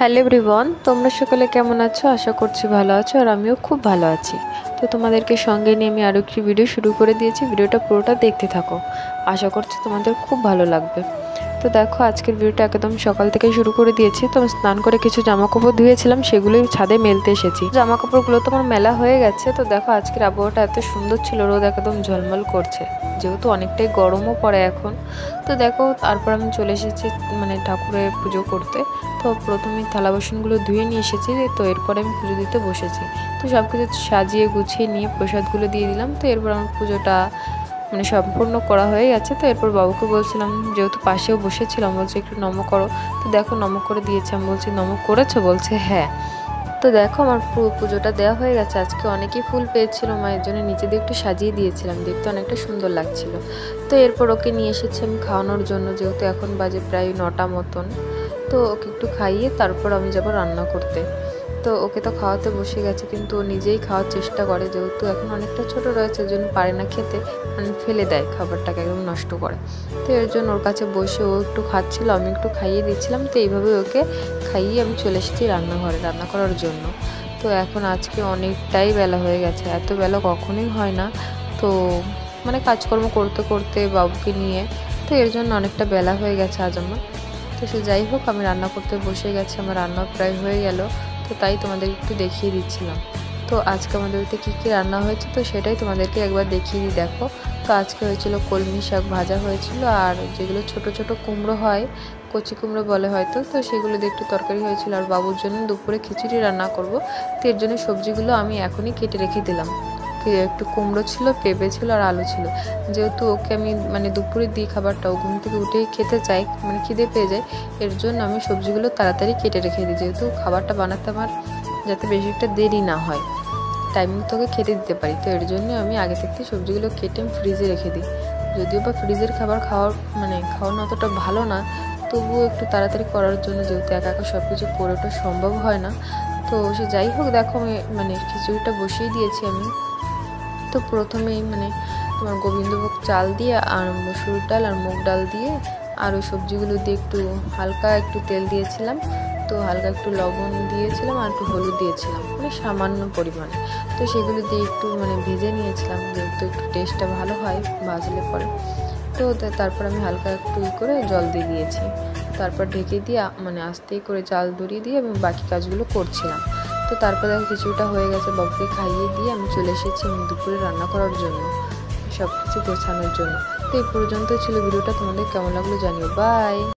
Hello everyone, তোমরা সকলে কেমন আছো? আশা করছি ভালো আছো আর আমিও খুব ভালো আছি। তো তোমাদেরকে সঙ্গে নিয়ে আমি আরও একটি ভিডিও শুরু করে দিয়েছি। ভিডিওটা পুরোটা দেখতে থাকো, আশা করছি তোমাদের খুব ভালো লাগবে। তো দেখো, আজকের ভিডিওটা একদম সকাল থেকে শুরু করে দিয়েছি। তো আমি স্নান করে কিছু জামাকাপড় ধুয়েছিলাম, সেগুলোই ছাদে মেলতে এসেছি। জামাকাপড়গুলো তো আমার মেলা হয়ে গেছে। তো দেখো, আজকের আবহাওয়াটা এত সুন্দর ছিল, রোদ একদম ঝলমল করছে, যেহেতু অনেকটাই গরমও পড়ে এখন। তো দেখো, তারপর আমি চলে এসেছি ঠাকুরের পুজো করতে। তো প্রথমে থালা বাসনগুলো ধুয়ে নিয়ে এসেছি, তো এরপরে আমি পুজো দিতে বসেছি। তো সব কিছু সাজিয়ে গুছিয়ে নিয়ে প্রসাদগুলো দিয়ে দিলাম। তো এরপর আমার পুজোটা সম্পূর্ণ করা হয়ে গেছে। তো এরপর বাবুকে বলছিলাম, যেহেতু পাশেও বসেছিলাম, বলছে একটু নম করো। তো দেখো, নম করে দিয়েছে। আমি বলছি, নম করেছো? বলছে হ্যাঁ। তো দেখো, আমার পুজোটা দেওয়া হয়ে গেছে। আজকে অনেকেই ফুল পেয়েছিল, মায়ের জন্য নিচে দিয়ে একটু সাজিয়ে দিয়েছিলাম, দেখতে অনেকটা সুন্দর লাগছিল। তো এরপর ওকে নিয়ে এসেছি আমি খাওয়ানোর জন্য, যেহেতু এখন বাজে প্রায় 9টা মতন। তো ওকে একটু খাইয়ে তারপর আমি যাব রান্না করতে। তো ওকে তো খাওয়াতে বসে গেছে, কিন্তু ও নিজেই খাওয়ার চেষ্টা করে, যেহেতু এখন অনেকটা ছোট রয়েছে, ওই জন্য পারে না খেতে, ফেলে দেয়, খাবারটাকে একদম নষ্ট করে। তো এর জন্য ওর কাছে বসে ও একটু খাচ্ছিল, আমি একটু খাইয়ে দিচ্ছিলাম। তো এইভাবে ওকে খাইয়ে আমি চলে এসেছি রান্নাঘরে রান্না করার জন্য। তো এখন আজকে অনেকটাই বেলা হয়ে গেছে, এত বেলা কখনোই হয় না। তো কাজকর্ম করতে করতে বাবুকে নিয়ে, তো এর জন্য অনেকটা বেলা হয়ে গেছে আজ আমার। তো সে যাই হোক, আমি রান্না করতে বসে গেছি, আমার রান্না প্রায় হয়ে গেল। তো তাই তোমাদের একটু দেখিয়ে দিচ্ছিলাম। তো আজকে আমাদের বাড়িতে কী কী রান্না হয়েছে, তো সেটাই তোমাদেরকে একবার দেখিয়ে দিই। দেখো, তো আজকে হয়েছিল কলমি শাক ভাজা হয়েছিল, আর যেগুলো ছোট ছোট কুমড়ো হয়, কচি কুমড়ো বলে হয়তো, তো সেগুলো দিয়ে একটু তরকারি হয়েছিল। আর বাবুর জন্য দুপুরে খিচুড়ি রান্না করব। তো এর জন্য সবজিগুলো আমি এখনই কেটে রেখে দিলাম। একটু কুমড়ো ছিল, পেঁপে ছিল আর আলু ছিল। যেহেতু ওকে আমি দুপুরে দিই খাবারটা, ও ঘুম থেকে উঠেই খেতে চাই, খিদে পেয়ে যায়, এর জন্য আমি সবজিগুলো তাড়াতাড়ি কেটে রেখে দিই, যেহেতু খাবারটা বানাতে আমার যাতে বেশি একটা দেরি না হয়, টাইম মতো ওকে খেতে দিতে পারি। তো এর জন্য আমি আগে থেকে সবজিগুলো কেটে ফ্রিজে রেখে দিই। যদিও বা ফ্রিজের খাবার খাওয়ানো অতটা ভালো না, তবুও একটু তাড়াতাড়ি করার জন্য, যেহেতু একা একা সব কিছু করে ওঠা সম্ভব হয় না। তো সে যাই হোক, দেখো আমি খিচুড়িটা বসিয়ে দিয়েছি আমি। তো প্রথমেই তোমার গোবিন্দভোগ চাল দিয়ে আর মসুর ডাল আর মুগ ডাল দিয়ে আর ওই সবজিগুলো দিয়ে একটু হালকা একটু তেল দিয়েছিলাম। তো হালকা একটু লবণ দিয়েছিলাম আর একটু হলুদ দিয়েছিলাম, সামান্য পরিমাণে। তো সেগুলো দিয়ে একটু ভেজে নিয়েছিলাম, যেহেতু একটু টেস্টটা ভালো হয় ভাজলে পরে। তো তারপর আমি হালকা একটু করে জল দিয়ে দিয়েছি। তারপর ঢেকে দিয়ে আস্তে করে জাল ধরিয়ে দিয়ে আমি বাকি কাজগুলো করছিলাম। তো তারপর দেখো, কিছুটা হয়ে গেছে, বাবুকে খাইয়ে দিয়ে আমি চলে এসেছি দুপুরে রান্না করার জন্য, সব কিছু গোছানোর জন্য। তো এই পর্যন্ত ছিল ভিডিওটা। তোমাদের কেমন লাগলো জানিও। বাই।